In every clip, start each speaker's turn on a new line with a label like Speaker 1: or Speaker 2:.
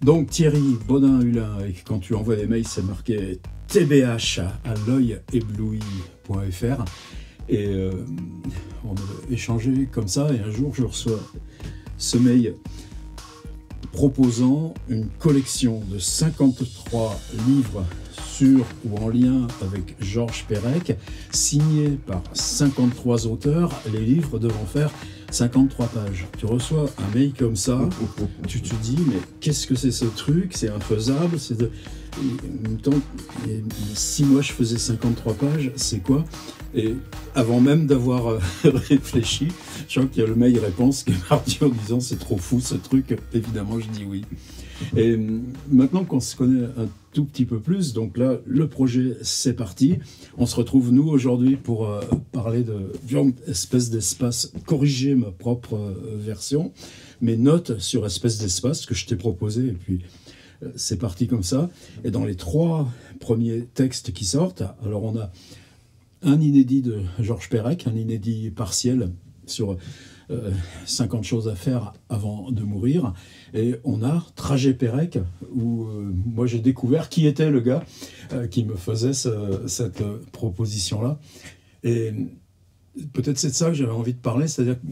Speaker 1: Donc Thierry Baudin-Hulin, et quand tu envoies des mails, c'est marqué tbh à l'œilébloui.fr. Et on a échangé comme ça, et un jour je reçois ce mail proposant une collection de 53 livres sur ou en lien avec Georges Perec, signés par 53 auteurs, les livres devant faire 53 pages. Tu reçois un mail comme ça, tu te dis, mais qu'est-ce que c'est ce truc? C'est infaisable, en même temps, 6 mois je faisais 53 pages, c'est quoi? Et avant même d'avoir réfléchi, je crois qu'il y a le mail réponse qui est parti en disant c'est trop fou ce truc, évidemment je dis oui. Et maintenant qu'on se connaît un tout petit peu plus, donc là le projet c'est parti, on se retrouve nous aujourd'hui pour parler de espèce d'espace, corriger ma propre version, mes notes sur espèce d'espace que je t'ai proposé, et puis c'est parti comme ça. Et dans les 3 premiers textes qui sortent, alors on a un inédit de Georges Perec, un inédit partiel sur 50 choses à faire avant de mourir. Et on a Trajet Perec, où moi j'ai découvert qui était le gars qui me faisait cette proposition-là. Et peut-être c'est de ça que j'avais envie de parler, c'est-à-dire que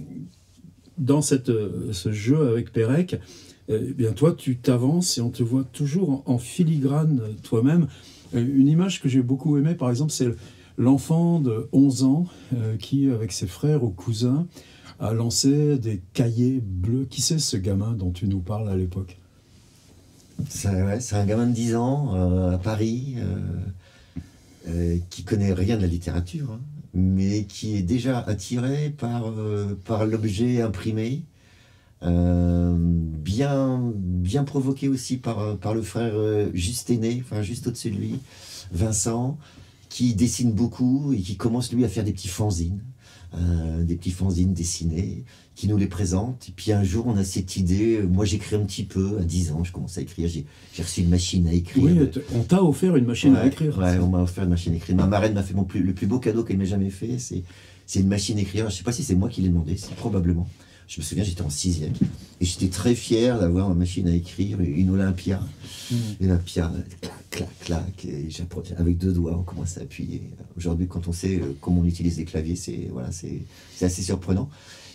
Speaker 1: dans ce jeu avec Perec, eh bien toi tu t'avances et on te voit toujours en filigrane toi-même. Une image que j'ai beaucoup aimée, par exemple, c'est l'enfant de 11 ans qui, avec ses frères ou cousins, a lancé des cahiers bleus. Qui c'est ce gamin dont tu nous parles à l'époque?
Speaker 2: C'est un gamin de 10 ans à Paris qui connaît rien de la littérature, hein, mais qui est déjà attiré par l'objet imprimé, bien provoqué aussi par le frère juste aîné, enfin juste au-dessus de lui, Vincent, qui dessine beaucoup et qui commence lui à faire des petits fanzines dessinés, qui nous les présente. Et puis un jour on a cette idée, moi j'écris un petit peu, à 10 ans je commence à écrire, j'ai reçu une machine à écrire.
Speaker 1: Oui, on t'a offert une machine à écrire.
Speaker 2: Ouais, on m'a offert une machine à écrire. Ma marraine m'a fait le plus beau cadeau qu'elle m'ait jamais fait, c'est une machine à écrire. Je sais pas si c'est moi qui l'ai demandé, c'est probablement. Je me souviens, j'étais en 6e et j'étais très fier d'avoir une machine à écrire, une Olympia. Olympia, clac, clac, et avec 2 doigts, on commence à appuyer. Aujourd'hui, quand on sait comment on utilise les claviers, c'est assez surprenant.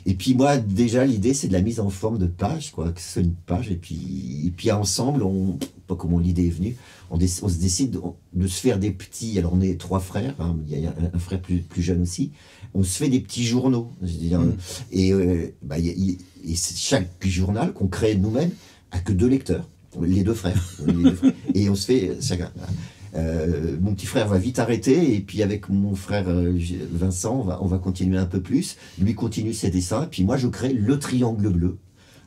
Speaker 2: Et puis moi, déjà, l'idée, c'est de la mise en forme de page, quoi, que ce soit une page, et puis ensemble, pas comment l'idée est venue, on se décide de se faire des petits, alors on est 3 frères, hein, il y a un frère plus jeune aussi, on se fait des petits journaux, je veux dire, et chaque journal qu'on crée nous-mêmes a que 2 lecteurs, les 2 frères, et on se fait chacun. Mon petit frère va vite arrêter, et puis avec mon frère Vincent, on va continuer un peu plus. Lui continue ses dessins, et puis moi je crée le triangle bleu.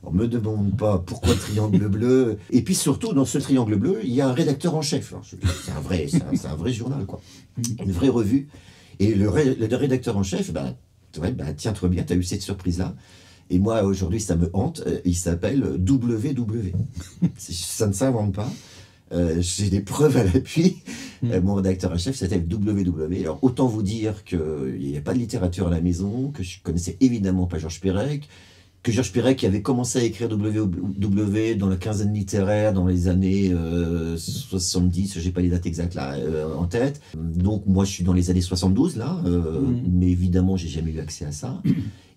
Speaker 2: Alors me demande pas pourquoi triangle bleu. Et puis surtout, dans ce triangle bleu, il y a un rédacteur en chef. C'est un vrai journal, quoi. Une vraie revue. Et le rédacteur en chef, tiens-toi bien, tu as eu cette surprise-là. Et moi, aujourd'hui, ça me hante. Il s'appelle WW. Ça ne s'invente pas. J'ai des preuves à l'appui. Mon rédacteur en chef s'appelle WW. Alors, autant vous dire qu'il n'y a pas de littérature à la maison, que je connaissais évidemment pas Georges Perec, que Georges Perec avait commencé à écrire WW dans la quinzaine littéraire dans les années 70, j'ai pas les dates exactes là en tête. Donc moi je suis dans les années 72 là, mais évidemment j'ai jamais eu accès à ça.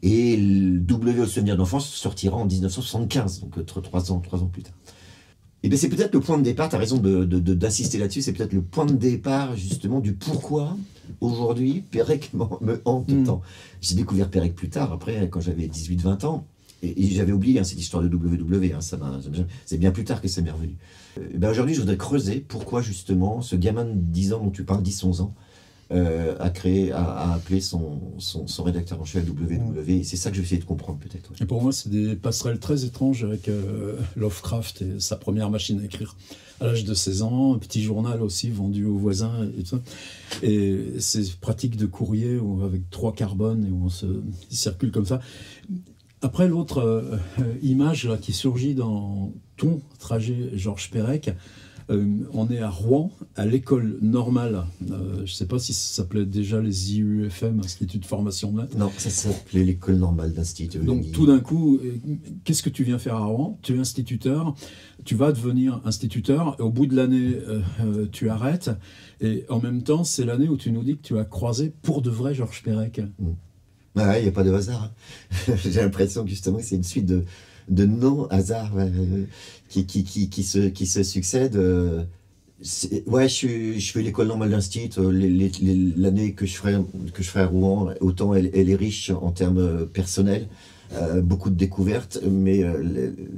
Speaker 2: Et W au souvenir d'enfance sortira en 1975, donc 3 ans plus tard. Et bien c'est peut-être le point de départ, tu as raison d'insister là-dessus, c'est peut-être le point de départ justement du pourquoi aujourd'hui Perec me hante tant. J'ai découvert Perec plus tard, après quand j'avais 18-20 ans, et j'avais oublié cette histoire de WW, c'est bien plus tard que ça m'est revenu. Aujourd'hui je voudrais creuser pourquoi justement ce gamin de 10 ans dont tu parles, 10-11 ans, a appelé son rédacteur en chef WW, et c'est ça que je vais essayer de comprendre peut-être. Ouais.
Speaker 1: Et pour moi, c'est des passerelles très étranges avec Lovecraft et sa première machine à écrire. À l'âge de 16 ans, un petit journal aussi vendu aux voisins et tout ça. Et ces pratiques de courrier avec 3 carbones et où il circule comme ça. Après, l'autre image là, qui surgit dans ton trajet Georges Perec, on est à Rouen, à l'école normale. Je ne sais pas si ça s'appelait déjà les IUFM, Institut de formation maths.
Speaker 2: Non, ça s'appelait l'école normale d'Institut.
Speaker 1: Donc tout d'un coup, qu'est-ce que tu viens faire à Rouen? Tu es instituteur, tu vas devenir instituteur, et au bout de l'année, tu arrêtes, et en même temps, c'est l'année où tu nous dis que tu as croisé pour de vrai Georges Perec.
Speaker 2: Ouais, il n'y a pas de hasard. Hein. J'ai l'impression que justement c'est une suite de non-hasards qui se succèdent. Ouais, je fais l'école normale d'Institut. L'année que je ferai à Rouen, autant elle est riche en termes personnels. Beaucoup de découvertes, mais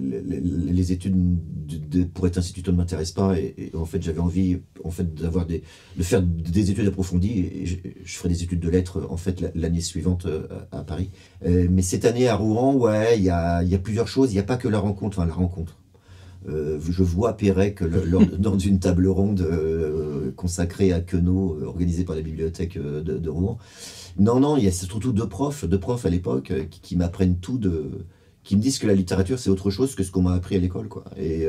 Speaker 2: les études pour être instituteur ne m'intéressent pas. Et en fait, j'avais envie de faire des études approfondies. Et je ferai des études de lettres en fait l'année suivante à Paris. Mais cette année à Rouen, ouais, il y a plusieurs choses. Il n'y a pas que la rencontre. Enfin, la rencontre. Je vois Perec dans une table ronde consacrée à Queneau, organisée par la bibliothèque de Rouen. Non, il y a surtout deux profs à l'époque qui m'apprennent tout qui me disent que la littérature c'est autre chose que ce qu'on m'a appris à l'école, quoi. Et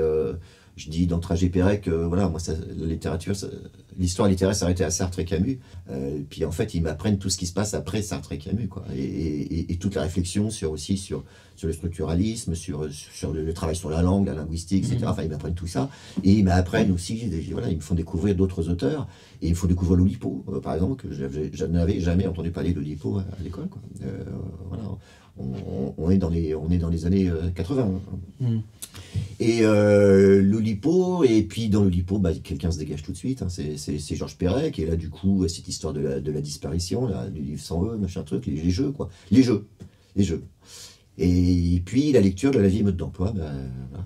Speaker 2: je dis dans Trajet Perec, voilà, moi la littérature, l'histoire littéraire s'arrêtait à Sartre et Camus. Puis en fait, ils m'apprennent tout ce qui se passe après Sartre et Camus, quoi. Et toute la réflexion sur le structuralisme, sur le travail sur la langue, la linguistique, etc. Enfin, ils m'apprennent tout ça. Et ils m'apprennent aussi, voilà, ils me font découvrir d'autres auteurs. Et ils me font découvrir l'Oulipo, par exemple, que je n'avais jamais entendu parler d'Oulipo à l'école, quoi. Voilà. On est dans les années 80. Et l'Oulipo, et puis dans l'Oulipo, quelqu'un se dégage tout de suite, hein, c'est Georges Perec, et là du coup, cette histoire de la disparition, là, du livre sans eux, machin truc, les jeux, quoi. Les jeux. Et puis la lecture de La vie et mode d'emploi,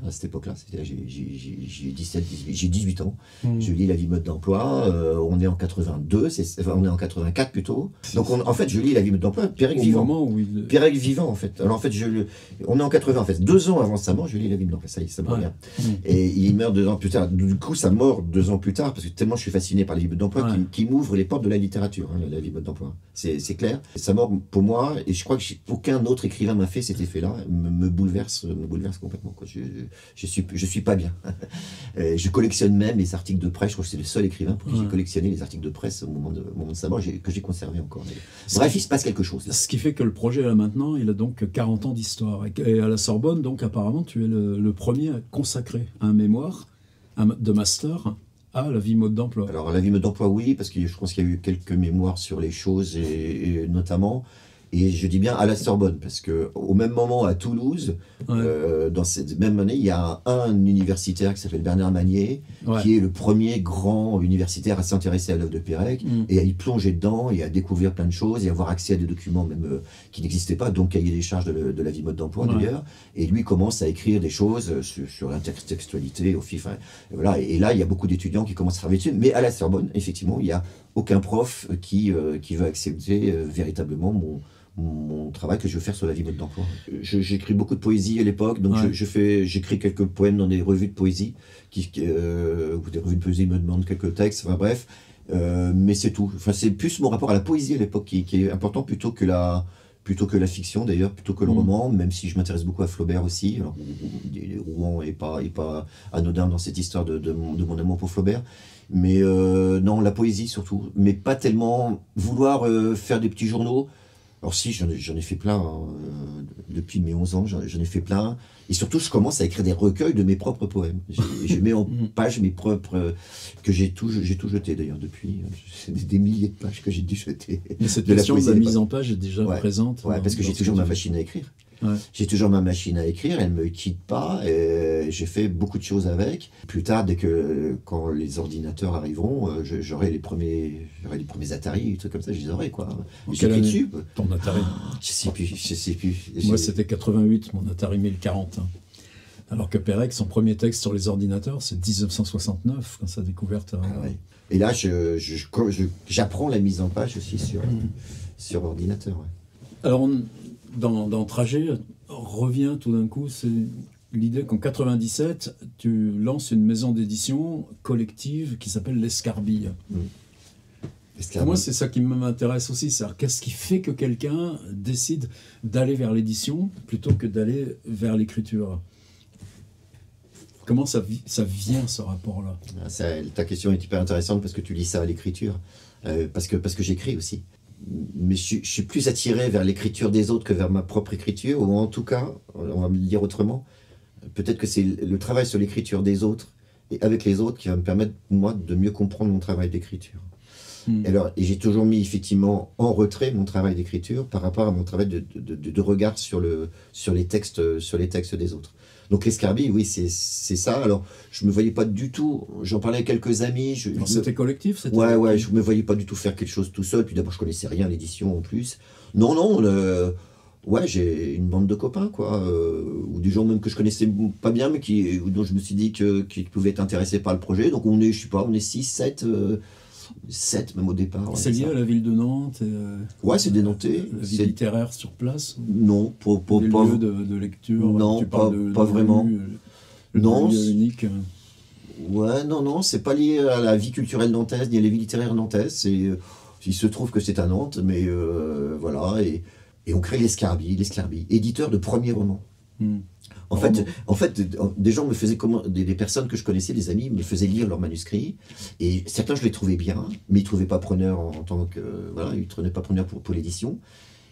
Speaker 2: à cette époque-là, j'ai 18 ans, je lis La vie et mode d'emploi, on est en 82, on est en 84 plutôt. Donc en fait, je lis La vie et mode d'emploi, Perec vivant. Perec vivant en fait. Alors en fait, on est en 80 en fait. 2 ans avant sa mort, je lis La vie et mode d'emploi, ça y est, ça me revient. Et il meurt 2 ans plus tard. Du coup, sa mort 2 ans plus tard, parce que tellement je suis fasciné par La vie et mode d'emploi, qui m'ouvre les portes de la littérature, hein, La vie et mode d'emploi. C'est clair. Sa mort pour moi, et je crois que aucun autre écrivain m'a fait cet effet-là, me bouleverse complètement, quoi. Je suis pas bien. Je collectionne même les articles de presse. Je crois que c'est le seul écrivain pour qui j'ai collectionné les articles de presse au moment de sa mort, que j'ai conservé encore. Bref, il se passe quelque chose là.
Speaker 1: Ce qui fait que le projet là maintenant, il a donc 40 ans d'histoire. Et à la Sorbonne, donc apparemment, tu es le premier à consacrer un mémoire de master à la vie mode d'emploi.
Speaker 2: Alors la vie mode d'emploi, oui, parce que je pense qu'il y a eu quelques mémoires sur les choses et notamment. Et je dis bien à la Sorbonne, parce qu'au même moment, à Toulouse, dans cette même année, il y a un universitaire qui s'appelle Bernard Magnier, qui est le premier grand universitaire à s'intéresser à l'œuvre de Perec, et à y plonger dedans, et à découvrir plein de choses, et avoir accès à des documents même qui n'existaient pas, donc cahier des charges de la vie mode d'emploi d'ailleurs. Et lui commence à écrire des choses sur l'intertextualité, au FIF. Voilà. Et là, il y a beaucoup d'étudiants qui commencent à travailler dessus, mais à la Sorbonne, effectivement, il n'y a aucun prof qui veut accepter véritablement mon travail que je veux faire sur la vie mode d'emploi. J'écris beaucoup de poésie à l'époque, donc j'écris quelques poèmes dans des revues de poésie, ou des revues de poésie me demandent quelques textes, enfin bref, mais c'est tout. Enfin, c'est plus mon rapport à la poésie à l'époque qui est important plutôt que la fiction d'ailleurs, plutôt que le roman, même si je m'intéresse beaucoup à Flaubert aussi. Alors, Rouen est pas anodin dans cette histoire de mon amour pour Flaubert. Mais non, la poésie surtout, mais pas tellement vouloir faire des petits journaux. Alors si, j'en ai fait plein, depuis mes 11 ans, j'en ai fait plein. Et surtout, je commence à écrire des recueils de mes propres poèmes. Je mets en page mes propres, que j'ai tout jeté d'ailleurs depuis. C'est des milliers de pages que j'ai dû jeter.
Speaker 1: Mais cette question de la mise en page est déjà présente.
Speaker 2: Ouais, parce que j'ai toujours ma machine à écrire. J'ai toujours ma machine à écrire, elle ne me quitte pas, et j'ai fait beaucoup de choses avec. Plus tard, quand les ordinateurs arriveront, j'aurai les premiers Atari, des trucs comme ça, je les aurai, quoi.
Speaker 1: J'écris dessus. Ton Atari
Speaker 2: Je sais plus.
Speaker 1: Moi, c'était 88, mon Atari 1040. Alors que Perec, son premier texte sur les ordinateurs, c'est 1969, quand sa découverte.
Speaker 2: Et là, j'apprends la mise en page aussi sur ordinateur.
Speaker 1: Alors, dans Trajet, revient tout d'un coup, c'est l'idée qu'en 97, tu lances une maison d'édition collective qui s'appelle l'Escarbille. Moi, c'est ça qui m'intéresse aussi, c'est qu'est-ce qui fait que quelqu'un décide d'aller vers l'édition plutôt que d'aller vers l'écriture? Comment ça vient, ce rapport-là?
Speaker 2: Ta question est hyper intéressante parce que tu lis ça à l'écriture, parce que j'écris aussi. Mais je suis plus attiré vers l'écriture des autres que vers ma propre écriture, ou en tout cas, on va me le dire autrement, Peut-être que c'est le travail sur l'écriture des autres et avec les autres qui va me permettre, moi, de mieux comprendre mon travail d'écriture. Et j'ai toujours mis effectivement en retrait mon travail d'écriture par rapport à mon travail de regard sur les textes des autres. Donc l'escarbille, oui, c'est ça. Alors, je me voyais pas du tout, j'en parlais à quelques amis.
Speaker 1: C'était collectif, c'était...
Speaker 2: Ouais, je me voyais pas du tout faire quelque chose tout seul. Puis d'abord, je connaissais rien à l'édition en plus. Non, ouais, j'ai une bande de copains, quoi, ou des gens même que je connaissais pas bien, mais dont je me suis dit qu'ils pouvaient être intéressés par le projet. Donc on est, je sais pas, on est 6, 7 même au départ. Ouais,
Speaker 1: c'est lié à la ville de Nantes
Speaker 2: ouais, c'est des Nantais.
Speaker 1: La vie littéraire sur place?
Speaker 2: Non,
Speaker 1: des lieux de lecture?
Speaker 2: Non, pas vraiment.
Speaker 1: Le
Speaker 2: non,
Speaker 1: lieu unique.
Speaker 2: Ouais, non, c'est pas lié à la vie culturelle nantaise, ni à la vie littéraire nantaise. Il se trouve que c'est à Nantes, mais voilà, et on crée l'Escarbille, éditeur de premiers romans. En fait, des gens me faisaient des personnes que je connaissais, des amis, me faisaient lire leurs manuscrits, et certains je les trouvais bien, mais ils ne trouvaient pas preneur en tant que voilà, ils ne prenaient pas preneur pour l'édition.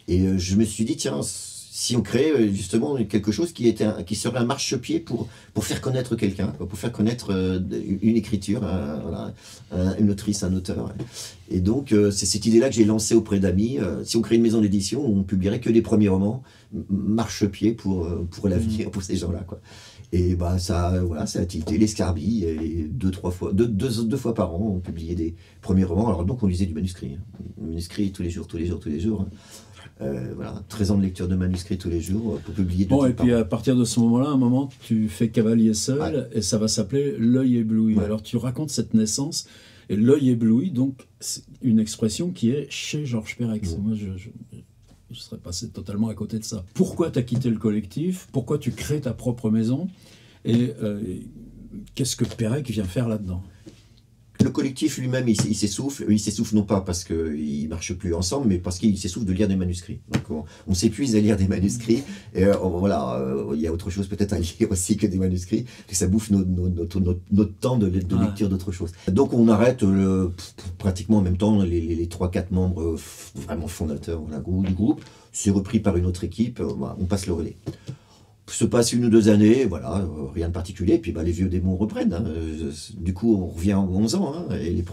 Speaker 2: Et je me suis dit tiens, si on crée justement quelque chose qui serait un marchepied pour faire connaître quelqu'un, pour faire connaître une écriture, voilà, une autrice, un auteur. Et donc c'est cette idée-là que j'ai lancée auprès d'amis. Si on crée une maison d'édition, on publierait que les premiers romans, marchepied pour l'avenir, pour ces gens-là, quoi. Et bah ça a tilté l'Escarbille, et deux fois par an on publiait des premiers romans. Alors donc on lisait du manuscrit, manuscrit tous les jours. Voilà, 13 ans de lecture de manuscrits tous les jours pour publier.
Speaker 1: Bon, et puis à partir de ce moment-là, un moment, tu fais Cavalier seul, ouais. Et ça va s'appeler L'œil ébloui. Ouais. Alors tu racontes cette naissance, et L'œil ébloui, donc c'est une expression qui est chez Georges Perec. Ouais. Moi, je serais passé totalement à côté de ça. Pourquoi tu as quitté le collectif? Pourquoi tu crées ta propre maison? Et qu'est-ce que Perec vient faire là-dedans?
Speaker 2: Le collectif lui-même, il s'essouffle. Il s'essouffle non pas parce qu'ils ne marchent plus ensemble, mais parce qu'il s'essouffle de lire des manuscrits. Donc on s'épuise à lire des manuscrits. Et voilà, il y a autre chose peut-être à lire aussi que des manuscrits, que ça bouffe notre temps de lecture d'autre chose. Donc on arrête pratiquement en même temps les 3-4 membres vraiment fondateurs du groupe. C'est repris par une autre équipe, on passe le relais. Se passe 1 ou 2 années, voilà, rien de particulier, et puis les vieux démons reprennent. Hein. Du coup, on revient en 11 ans, hein, et les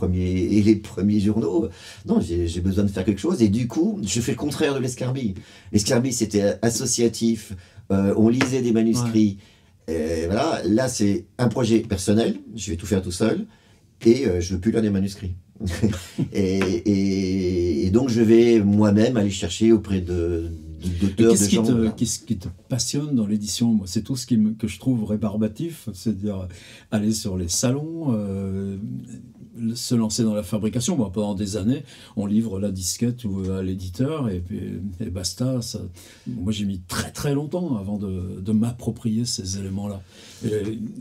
Speaker 2: premiers journaux. Non, j'ai besoin de faire quelque chose, et du coup, je fais le contraire de l'Escarbille. L'Escarbille, c'était associatif, on lisait des manuscrits, et voilà. Là, c'est un projet personnel, je vais tout faire tout seul, et je ne veux plus lire des manuscrits. et donc, je vais moi-même aller chercher auprès
Speaker 1: Qu'est-ce qui te passionne dans l'édition? C'est tout ce que je trouve rébarbatif, c'est-à-dire aller sur les salons, se lancer dans la fabrication. Bon, pendant des années, on livre la disquette à l'éditeur et basta. Moi, j'ai mis très très longtemps avant de m'approprier ces éléments-là.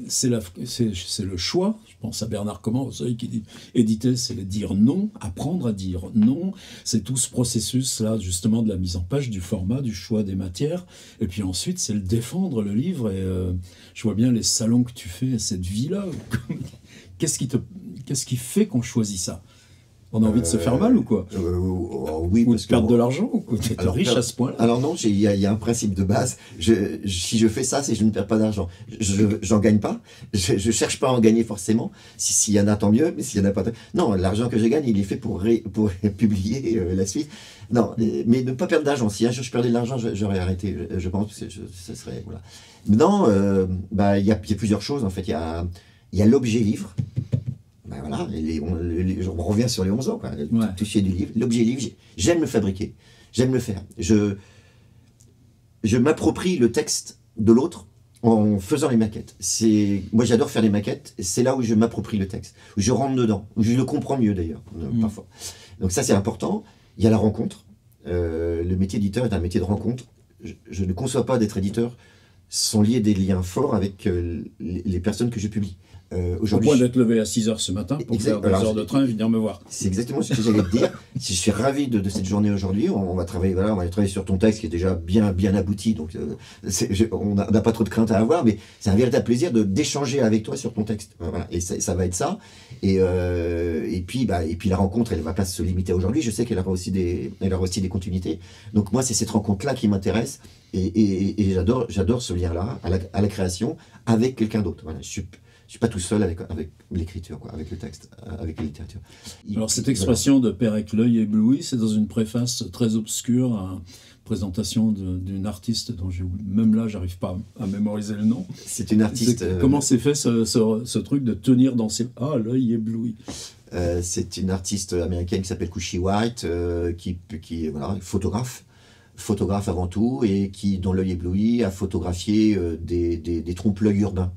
Speaker 1: C'est le choix. Je pense à Bernard Comment, vous savez, qui dit éditer, c'est dire non, apprendre à dire non. C'est tout ce processus-là, justement, de la mise en page, du format, du choix des matières. Et puis ensuite, c'est le défendre, le livre. Et je vois bien les salons que tu fais, cette vie-là. Qu'est-ce qui fait qu'on choisit ça? On a envie de se faire mal ou quoi?
Speaker 2: Oui,
Speaker 1: ou de perdre de l'argent? Ou tu es riche à ce point-là?
Speaker 2: Alors non, il y a un principe de base. Si je fais ça, c'est que je ne perds pas d'argent. J'en gagne pas. Je cherche pas à en gagner forcément. S'il y en a, tant mieux. Mais s'il y en a pas, non, l'argent que je gagne, il est fait pour publier la suite. Non, mais ne pas perdre d'argent. Si un jour je perdais de l'argent, j'aurais arrêté. Je pense que ça serait voilà. Mais non, il y a plusieurs choses en fait. Il y a l'objet livre. Ben voilà, on revient sur les 11 ans, quoi, toucher du livre. L'objet livre, j'aime le fabriquer, j'aime le faire. Je m'approprie le texte de l'autre en faisant les maquettes. Moi, j'adore faire les maquettes, c'est là où je m'approprie le texte, où je rentre dedans, où je le comprends mieux d'ailleurs, parfois. Donc ça, c'est important. Il y a la rencontre. Le métier d'éditeur est un métier de rencontre. Je ne conçois pas d'être éditeur sans lier des liens forts avec les personnes que je publie.
Speaker 1: Au point d'être levé à 6h ce matin pour faire 2 heures de train et venir me voir.
Speaker 2: C'est exactement ce que j'allais te dire. Je suis ravi de cette journée aujourd'hui. On va travailler sur ton texte qui est déjà bien abouti. Donc on n'a pas trop de crainte à avoir, mais c'est un véritable plaisir d'échanger avec toi sur ton texte. Voilà. Et ça va être ça. Et puis la rencontre, elle ne va pas se limiter à aujourd'hui. Je sais qu'elle aura aussi des continuités. Donc moi, c'est cette rencontre-là qui m'intéresse. Et j'adore ce lien-là, à la création, avec quelqu'un d'autre. Voilà, je suis pas tout seul avec l'écriture, quoi, avec le texte, avec la littérature.
Speaker 1: Alors cette expression de Pérec, l'œil ébloui, c'est dans une préface très obscure, à présentation d'une artiste dont même là, j'arrive pas à mémoriser le nom.
Speaker 2: C'est une artiste...
Speaker 1: Comment s'est fait ce truc de tenir dans ses... Ah, l'œil ébloui.
Speaker 2: C'est une artiste américaine qui s'appelle Cushy White, qui voilà, photographe avant tout, et qui, dans l'œil ébloui, a photographié des trompe-l'œil urbains,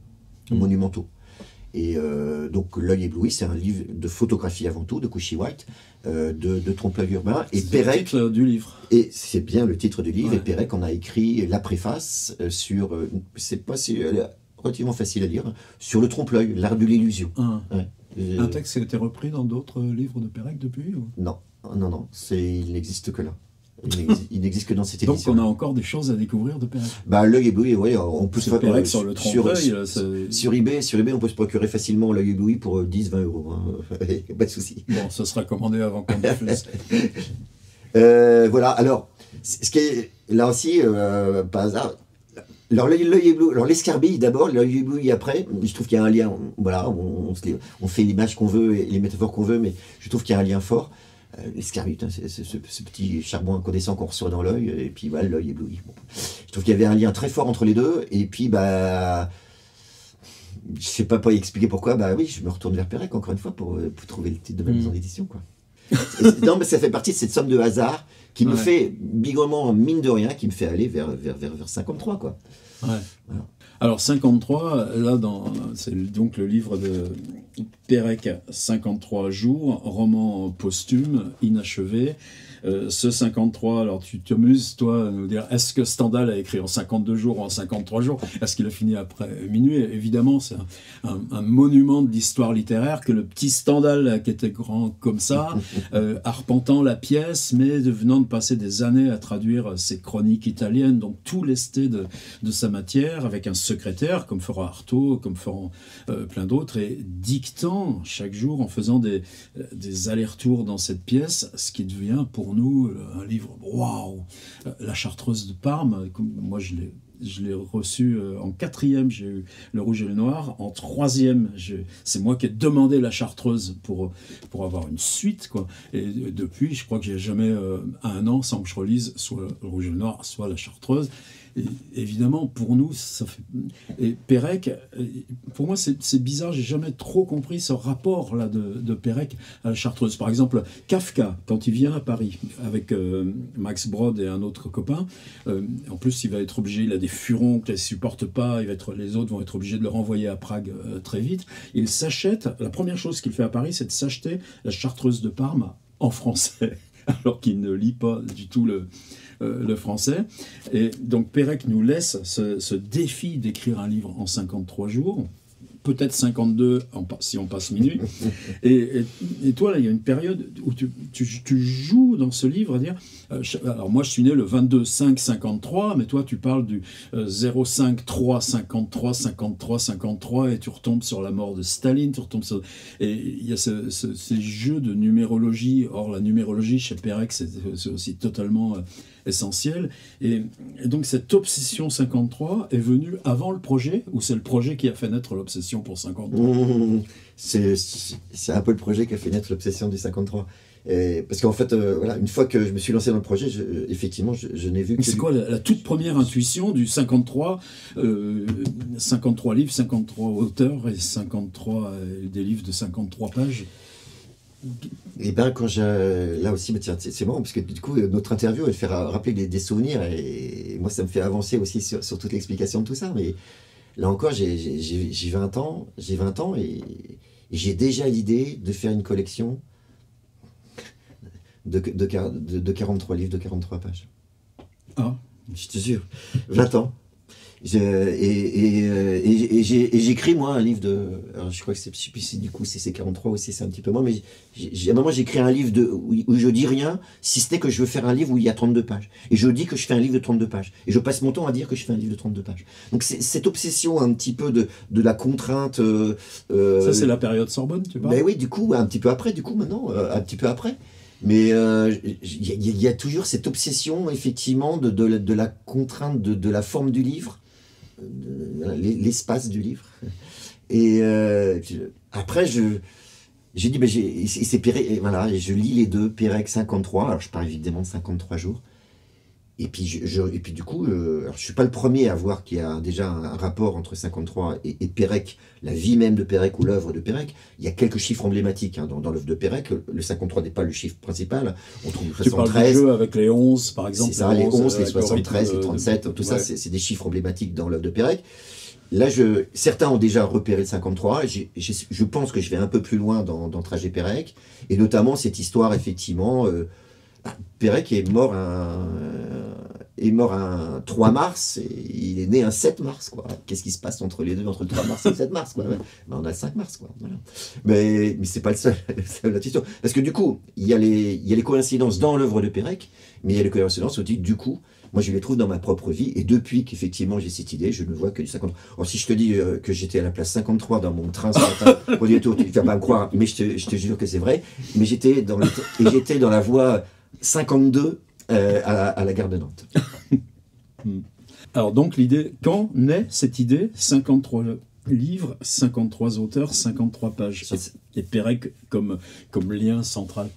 Speaker 2: monumentaux. Et donc l'œil ébloui, c'est un livre de photographie avant tout, de Cushy White, de trompe-l'œil urbain. Et Pérec,
Speaker 1: le titre du livre.
Speaker 2: Et c'est bien le titre du livre,
Speaker 1: Ouais.
Speaker 2: et Pérec en a écrit la préface sur, c'est relativement facile à lire, sur le trompe-l'œil, l'art de l'illusion. Ouais.
Speaker 1: Un texte qui a été repris dans d'autres livres de Pérec depuis ou...
Speaker 2: Non, il n'existe que là. Il n'existe que dans cette
Speaker 1: Donc
Speaker 2: édition.
Speaker 1: on a encore des choses à découvrir de Pérec.
Speaker 2: Bah, l'œil ébloui, oui, on peut
Speaker 1: C'est Pérec sur le trompe-l'œil.
Speaker 2: sur eBay, on peut se procurer facilement l'œil ébloui pour 10-20 euros. Hein. Pas de souci.
Speaker 1: Bon, ce sera commandé avant qu'on diffuse.
Speaker 2: Voilà, alors, ce qui est là aussi, par hasard, alors l'œil ébloui, alors l'escarbille d'abord, l'œil ébloui après, je trouve qu'il y a un lien, voilà, on fait l'image qu'on veut et les métaphores qu'on veut, mais je trouve qu'il y a un lien fort. L'escarbille, c'est ce petit charbon incandescent qu'on reçoit dans l'œil, et puis voilà, l'œil ébloui. Bon. Je trouve qu'il y avait un lien très fort entre les deux, et puis bah, je sais pas expliquer pourquoi, bah oui, je me retourne vers Pérec encore une fois pour trouver le titre de ma maison d'édition, quoi. Non, mais ça fait partie de cette somme de hasard qui me fait bigrement, mine de rien, qui me fait aller vers 53, quoi.
Speaker 1: Ouais. Voilà. Alors 53, là, c'est donc le livre de Pérec, 53 jours, roman posthume, inachevé. Ce 53, alors tu t'amuses, toi, à nous dire, est-ce que Stendhal a écrit en 52 jours ou en 53 jours? Est-ce qu'il a fini après minuit? Évidemment, c'est un monument de l'histoire littéraire que le petit Stendhal, qui était grand comme ça, arpentant la pièce, mais venant de passer des années à traduire ses chroniques italiennes, donc tout lesté de sa matière, avec un secrétaire, comme fera Artaud, comme feront plein d'autres, et dictant chaque jour, en faisant des allers-retours dans cette pièce, ce qui devient pour nous un livre, waouh, La Chartreuse de Parme. Moi je l'ai reçu en 4e, j'ai eu Le Rouge et le Noir. En 3e, c'est moi qui ai demandé La Chartreuse pour avoir une suite, quoi. Et depuis, je crois que j'ai jamais un an sans que je relise soit Le Rouge et le Noir, soit La Chartreuse. Et évidemment, pour nous, ça fait... Et Pérec, pour moi, c'est bizarre, j'ai jamais trop compris ce rapport-là de Pérec à la Chartreuse. Par exemple, Kafka, quand il vient à Paris, avec Max Brod et un autre copain, en plus, il va être obligé, il a des furons qu'il ne supporte pas, les autres vont être obligés de le renvoyer à Prague très vite. Il s'achète, la première chose qu'il fait à Paris, c'est de s'acheter La Chartreuse de Parme en français, alors qu'il ne lit pas du tout le français. Et donc Pérec nous laisse ce défi d'écrire un livre en 53 jours, peut-être 52 si on passe minuit. Et toi, là, il y a une période où tu joues dans ce livre à dire... alors moi, je suis né le 22-5-53, mais toi, tu parles du 05-3-53-53-53, et tu retombes sur la mort de Staline, et il y a ces jeux de numérologie. Or, la numérologie, chez Pérec, c'est aussi totalement... essentiel. Et donc cette obsession 53 est venue avant le projet, ou c'est le projet qui a fait naître l'obsession pour 53 ?
Speaker 2: C'est un peu le projet qui a fait naître l'obsession du 53. Parce qu'en fait, voilà, une fois que je me suis lancé dans le projet, effectivement, je n'ai vu que...
Speaker 1: C'est quoi la toute première intuition du 53 53 livres, 53 auteurs et 53 des livres de 53 pages.
Speaker 2: Et bien, là aussi, tiens, c'est marrant, parce que du coup, notre interview, elle fait rappeler des souvenirs, et moi, ça me fait avancer aussi sur toute l'explication de tout ça. Mais là encore, j'ai 20 ans, et j'ai déjà l'idée de faire une collection de 43 livres, de 43 pages.
Speaker 1: Ah.
Speaker 2: Je te jure, 20 ans. Et j'écris, moi, un livre de... Alors, je crois que je sais plus si du coup c'est 43 aussi, c'est un petit peu moins, mais à un moment, j'écris un livre où je dis rien, si ce n'est que je veux faire un livre où il y a 32 pages. Et je dis que je fais un livre de 32 pages. Et je passe mon temps à dire que je fais un livre de 32 pages. Donc, c'est cette obsession un petit peu de la contrainte...
Speaker 1: Ça, c'est la période Sorbonne, tu parles ?
Speaker 2: Ben oui, du coup, un petit peu après, maintenant, un petit peu après. Mais il y a toujours cette obsession, effectivement, de la contrainte de la forme du livre, l'espace du livre. Et après, j'ai dit, ben c'est Pérec, voilà, je lis les deux, Pérec 53, alors je parle évidemment de 53 jours. Et puis, et puis du coup, alors je ne suis pas le premier à voir qu'il y a déjà un rapport entre 53 et Pérec, la vie même de Pérec ou l'œuvre de Pérec. Il y a quelques chiffres emblématiques hein, dans l'œuvre de Pérec. Le 53 n'est pas le chiffre principal. On trouve le 73.
Speaker 1: Tu parles du jeu avec les 11, par exemple.
Speaker 2: C'est ça, les 11, les 73, les 37, tout ça, c'est des chiffres emblématiques dans l'œuvre de Pérec. Là, certains ont déjà repéré le 53. Je pense que je vais un peu plus loin dans Trajet Pérec. Et notamment cette histoire, effectivement... Pérec est mort un 3 mars et il est né un 7 mars. Qu'est-ce qui se passe entre les deux, entre le 3 mars et le 7 mars quoi. Ben, on a le 5 mars. Quoi. Voilà. Mais c'est pas le seul, la question. Parce que du coup, il y a les coïncidences dans l'œuvre de Pérec, mais il y a les coïncidences aussi, du coup, moi je les trouve dans ma propre vie. Et depuis qu'effectivement j'ai cette idée, je ne vois que du 53. Alors si je te dis que j'étais à la place 53 dans mon train ce matin, tu vas pas me croire, mais je te jure que c'est vrai. Mais j'étais dans la voie 52 à la gare de Nantes.
Speaker 1: Alors donc l'idée, quand naît cette idée 53 livres, 53 auteurs, 53 pages. Et Pérec comme lien central.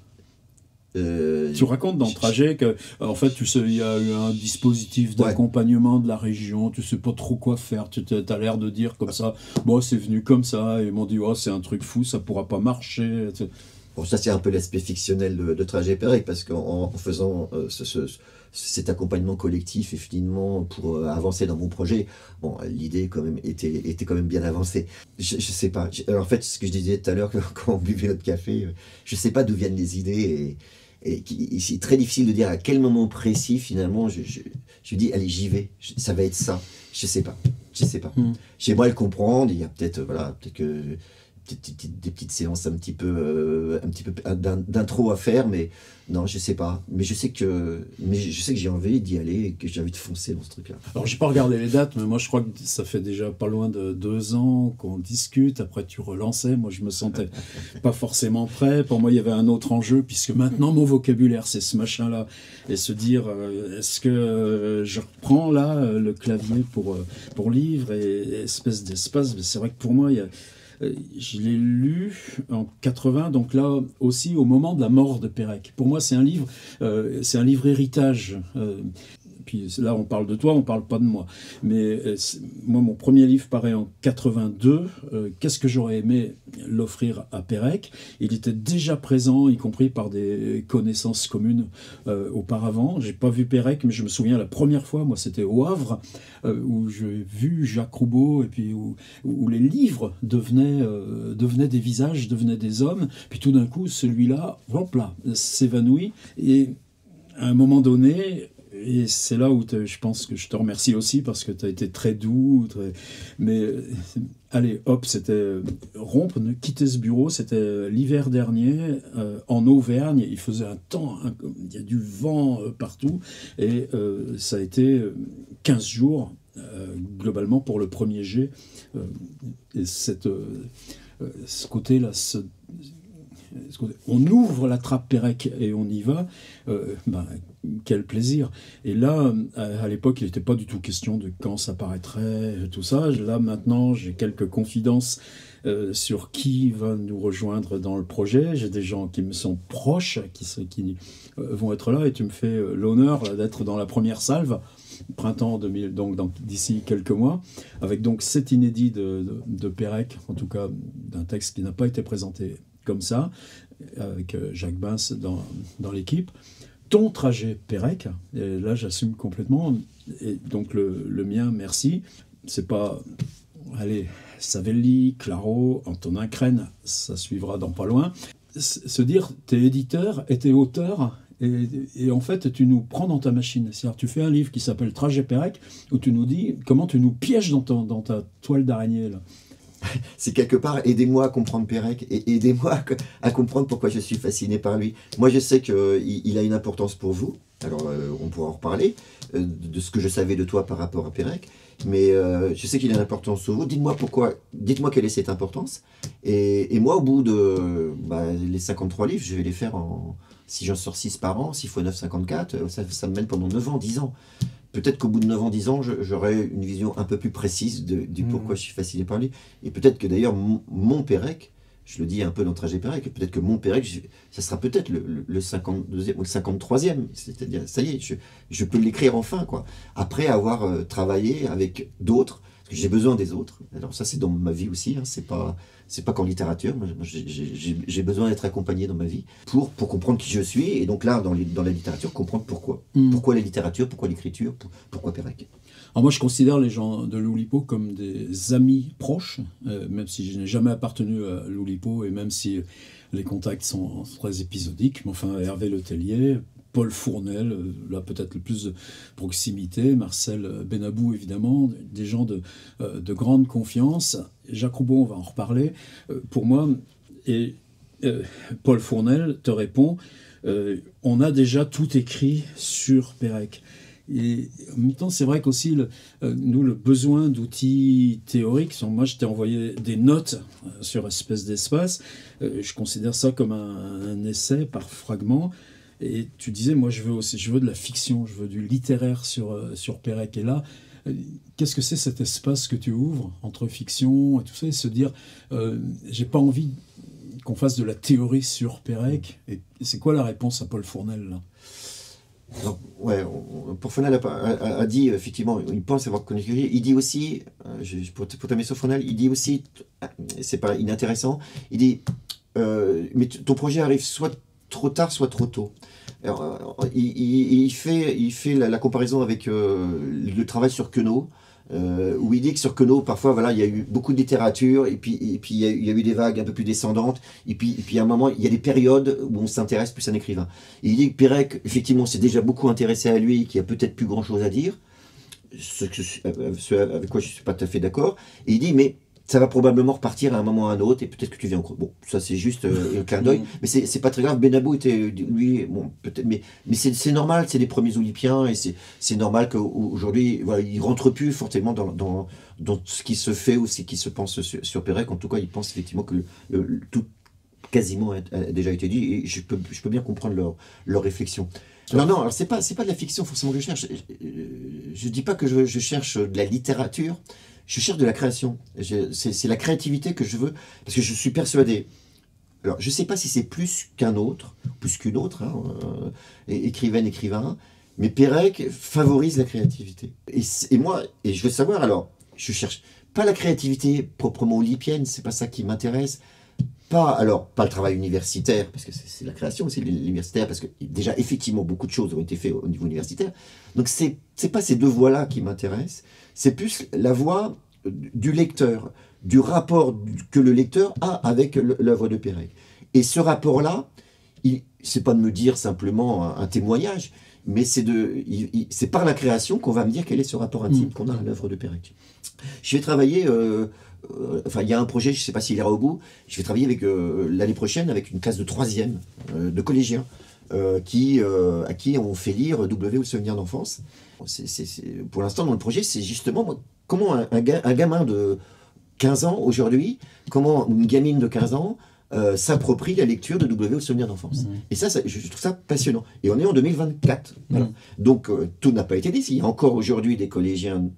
Speaker 1: Tu racontes dans Trajet que, en fait, tu sais, il y a eu un dispositif d'accompagnement de la région, tu sais pas trop quoi faire, tu as l'air de dire comme ça, bon, c'est venu comme ça, et ils m'ont dit, oh, c'est un truc fou, ça pourra pas marcher, etc.
Speaker 2: Bon, ça c'est un peu l'aspect fictionnel de Trajet Pérec, parce qu'en faisant cet accompagnement collectif et finalement pour avancer dans mon projet, bon, l'idée quand même était quand même bien avancée. Je sais pas, en fait ce que je disais tout à l'heure quand on buvait notre café, je sais pas d'où viennent les idées et c'est très difficile de dire à quel moment précis finalement je dis allez j'y vais, ça va être ça, je sais pas. Chez moi le comprendre, il y a peut-être que des petites séances un petit peu d'intro à faire, mais non, je sais pas. Mais je sais que j'ai envie d'y aller et que j'ai envie de foncer dans ce truc-là.
Speaker 1: Alors, j'ai pas regardé les dates, mais moi, je crois que ça fait déjà pas loin de 2 ans qu'on discute. Après, tu relançais. Moi, je me sentais pas forcément prêt. Pour moi, il y avait un autre enjeu, puisque maintenant, mon vocabulaire, c'est ce machin-là. Et se dire, est-ce que je reprends là le clavier pour livre et espèce d'espace. C'est vrai que pour moi, je l'ai lu en 80, donc là aussi au moment de la mort de Pérec. Pour moi, c'est un livre héritage. Puis là, on parle de toi, on parle pas de moi. Mais moi, mon premier livre paraît en 82. Qu'est-ce que j'aurais aimé l'offrir à Pérec? Il était déjà présent, y compris par des connaissances communes auparavant. J'ai pas vu Pérec, mais je me souviens la première fois, moi, c'était au Havre, où j'ai vu Jacques Roubaud, et puis où les livres devenaient des visages, devenaient des hommes. Puis tout d'un coup, celui-là, hop là, s'évanouit. Et à un moment donné... Et c'est là où je pense que je te remercie aussi parce que tu as été très doux. Mais allez, hop, c'était rompre, quitter ce bureau. C'était l'hiver dernier en Auvergne. Il faisait un temps, il y a du vent partout. Et ça a été 15 jours globalement pour le premier jet. Et ce côté-là, on ouvre la trappe Pérec et on y va, quel plaisir. Et là, à l'époque, il n'était pas du tout question de quand ça paraîtrait, tout ça. Là, maintenant, j'ai quelques confidences sur qui va nous rejoindre dans le projet. J'ai des gens qui me sont proches, qui vont être là, et tu me fais l'honneur d'être dans la première salve, printemps 2000, donc d'ici quelques mois, avec donc cet inédit de Pérec, en tout cas d'un texte qui n'a pas été présenté comme ça, avec Jacques Bins dans l'équipe. Ton trajet Pérec, et là j'assume complètement, et donc le mien, merci. C'est pas, allez, Savelli, Claro, Antonin Crène, ça suivra dans pas loin. Se dire, t'es éditeur et t'es auteur, et en fait tu nous prends dans ta machine. C'est-à-dire tu fais un livre qui s'appelle Trajet Pérec, où tu nous dis comment tu nous pièges dans ta toile d'araignée là.
Speaker 2: C'est quelque part, aidez-moi à comprendre Pérec et aidez-moi à comprendre pourquoi je suis fasciné par lui. Moi, je sais qu'il a une importance pour vous. Alors, on pourra en reparler de ce que je savais de toi par rapport à Pérec. Mais je sais qu'il a une importance pour vous. Dites-moi pourquoi, dites-moi quelle est cette importance. Et moi, au bout de les 53 livres, je vais les faire en Si j'en sors 6 par an, 6 fois 9, 54, ça me mène pendant 9 ans, 10 ans. Peut-être qu'au bout de 9 ans, 10 ans, j'aurai une vision un peu plus précise du pourquoi je suis fasciné par lui. Et peut-être que d'ailleurs, mon Pérec, je le dis un peu dans le trajet Pérec, peut-être que mon Pérec, ça sera peut-être le 52e ou le 53e. C'est-à-dire, ça y est, je peux l'écrire enfin, quoi. Après avoir travaillé avec d'autres, parce que j'ai besoin des autres. Alors ça, c'est dans ma vie aussi, hein, c'est pas qu'en littérature. Moi, j'ai besoin d'être accompagné dans ma vie pour comprendre qui je suis. Et donc là, dans la littérature, comprendre pourquoi. Pourquoi la littérature, pourquoi l'écriture, pourquoi Pérec.
Speaker 1: Alors moi, je considère les gens de l'Oulipo comme des amis proches, même si je n'ai jamais appartenu à l'Oulipo et même si les contacts sont très épisodiques. Mais enfin, Hervé Letellier, Paul Fournel, là peut-être le plus de proximité, Marcel Benabou évidemment, des gens de grande confiance. Jacques Roubaud, on va en reparler. Pour moi, et Paul Fournel te répond, on a déjà tout écrit sur Pérec. Et en même temps, c'est vrai qu'aussi, nous, le besoin d'outils théoriques, moi, je t'ai envoyé des notes sur Espèce d'espace, je considère ça comme un essai par fragment, et tu disais, moi, je veux de la fiction, je veux du littéraire sur Pérec, et là, qu'est-ce que c'est cet espace que tu ouvres entre fiction et tout ça, et se dire, j'ai pas envie qu'on fasse de la théorie sur Pérec, et c'est quoi la réponse à Paul Fournel, là ?
Speaker 2: Donc, ouais, Paul Fournel a dit, effectivement, il pense avoir connu. Il dit aussi, pour terminer sur Fournel, il dit aussi, c'est pas inintéressant, il dit, mais ton projet arrive soit trop tard, soit trop tôt. Alors, il fait la comparaison avec le travail sur Queneau, où il dit que sur Queneau, parfois, voilà, il y a eu beaucoup de littérature, et puis il y a eu des vagues un peu plus descendantes, et puis à un moment, il y a des périodes où on s'intéresse plus à un écrivain. Et il dit que Pérec, effectivement, s'est déjà beaucoup intéressé à lui, qui a peut-être plus grand-chose à dire, ce avec quoi je ne suis pas tout à fait d'accord, et il dit, mais ça va probablement repartir à un moment ou à un autre, et peut-être que tu viens en cours. Bon, ça c'est juste un clin d'œil, mais c'est pas très grave. Benabou était, lui, bon, peut-être, mais c'est normal, c'est les premiers Oulipiens, et c'est normal qu'aujourd'hui, voilà, il rentre plus fortement dans ce qui se fait ou ce qui se pense sur Pérec. En tout cas, il pense effectivement que tout quasiment a déjà été dit, et je peux bien comprendre leur réflexion. Non, alors c'est pas de la fiction forcément que je cherche. Je dis pas que je cherche de la littérature. Je cherche de la création. C'est la créativité que je veux, parce que je suis persuadé. Alors, je ne sais pas si c'est plus qu'une autre, hein, écrivain, mais Pérec favorise la créativité. Et moi, je veux savoir, alors, je cherche pas la créativité proprement oulipienne, c'est pas ça qui m'intéresse. Pas le travail universitaire, parce que c'est la création aussi, l'universitaire, parce que déjà, effectivement, beaucoup de choses ont été faites au niveau universitaire. Donc, c'est pas ces deux voies-là qui m'intéressent, c'est plus la voie du lecteur, du rapport que le lecteur a avec l'œuvre de Pérec. Et ce rapport-là, c'est pas de me dire simplement un témoignage, mais c'est par la création qu'on va me dire quel est ce rapport intime qu'on a à l'œuvre de Pérec. Je vais travailler... il y a un projet, je ne sais pas s'il ira au bout, je vais travailler l'année prochaine avec une classe de 3e, de collégiens, à qui on fait lire W ou le souvenir d'enfance. Pour l'instant, dans le projet, c'est justement comment un gamin de 15 ans aujourd'hui, comment une gamine de 15 ans s'approprie la lecture de W ou le souvenir d'enfance. Et ça, je trouve ça passionnant. Et on est en 2024. Voilà. Donc, tout n'a pas été dit. Il y a encore aujourd'hui des collégiennes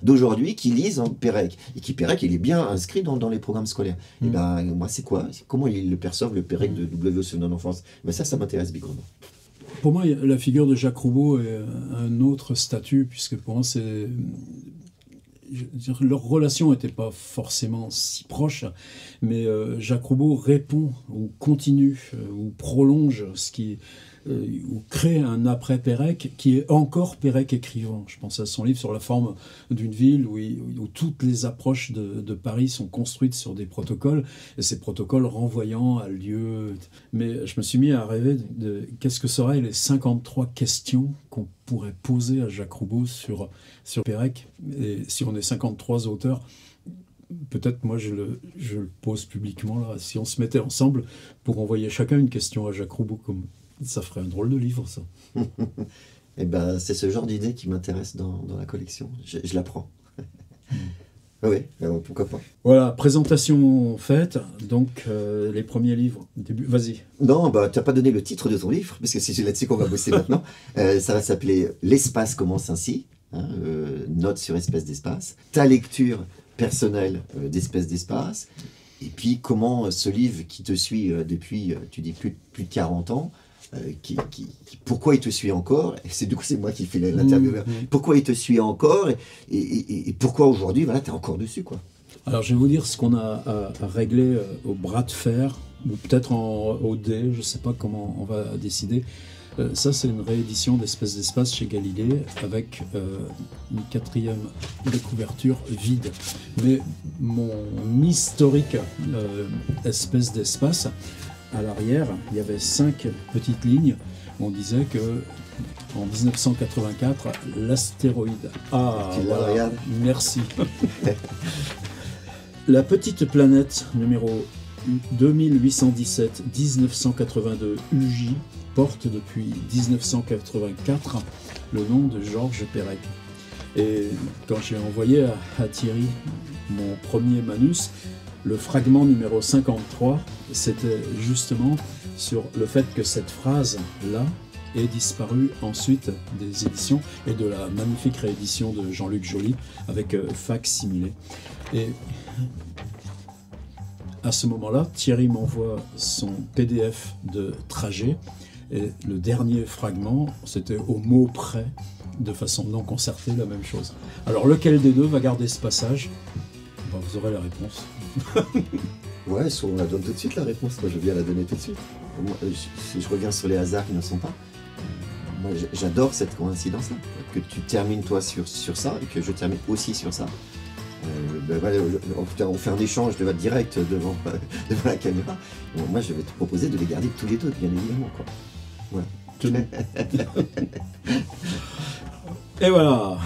Speaker 2: d'aujourd'hui qui lisent en Pérec. Et qui Pérec, il est bien inscrit dans les programmes scolaires. Et ben, moi, c'est quoi? Comment ils le perçoivent, le Pérec de W ou le souvenir d'enfance? Ben, ça m'intéresse bigrement.
Speaker 1: Pour moi, la figure de Jacques Roubaud est un autre statut, puisque pour moi, leur relation n'était pas forcément si proche, mais Jacques Roubaud répond ou continue ou prolonge ou crée un après-Pérec qui est encore Pérec écrivant. Je pense à son livre sur la forme d'une ville où toutes les approches de Paris sont construites sur des protocoles, et ces protocoles renvoyant à lieu. Mais je me suis mis à rêver de qu'est-ce que seraient les 53 questions qu'on pourrait poser à Jacques Roubaud sur Pérec. Et si on est 53 auteurs, peut-être moi je le pose publiquement là, si on se mettait ensemble pour envoyer chacun une question à Jacques Roubaud, ça ferait un drôle de livre, ça.
Speaker 2: Et ben, c'est ce genre d'idée qui m'intéresse dans la collection. Je la prends. Oui, pourquoi pas.
Speaker 1: Voilà, présentation faite, donc les premiers livres, début, vas-y.
Speaker 2: Non, bah, tu n'as pas donné le titre de ton livre, parce que c'est là-dessus qu'on va bosser maintenant. Ça va s'appeler L'espace commence ainsi, hein, note sur espèce d'espace, ta lecture personnelle d'espèce d'espace, et puis comment ce livre qui te suit depuis, tu dis, plus de 40 ans, pourquoi il te suit encore, et c'est moi qui fais l'intervieweur, pourquoi il te suit encore, et pourquoi aujourd'hui, voilà, tu es encore dessus, quoi.
Speaker 1: Alors je vais vous dire ce qu'on a à régler au bras de fer, ou peut-être au dé, je ne sais pas comment on va décider. Ça c'est une réédition d'Espèce d'Espace chez Galilée, avec une 4e de couverture vide. Mais mon historique Espèce d'Espace, à l'arrière, il y avait 5 petites lignes. On disait que en 1984, l'astéroïde... Ah, voilà, merci. La petite planète numéro 2817 1982 UJ porte depuis 1984 le nom de Georges Perec. Et quand j'ai envoyé à Thierry mon premier manus, le fragment numéro 53, c'était justement sur le fait que cette phrase-là ait disparu ensuite des éditions et de la magnifique réédition de Jean-Luc Joly avec fac-similé. Et à ce moment-là, Thierry m'envoie son PDF de trajet et le dernier fragment, c'était au mot près, de façon non concertée, la même chose. Alors lequel des deux va garder ce passage? Ben, vous aurez la réponse.
Speaker 2: Ouais, soit on la donne tout de suite la réponse, moi je viens la donner tout de suite. Moi, si je reviens sur les hasards qui ne sont pas, moi j'adore cette coïncidence-là, que tu termines toi sur ça et que je termine aussi sur ça. Ben voilà, on fait un échange de direct devant la caméra. Bon, moi je vais te proposer de les garder tous les deux, bien évidemment, quoi. Voilà.
Speaker 1: Et voilà.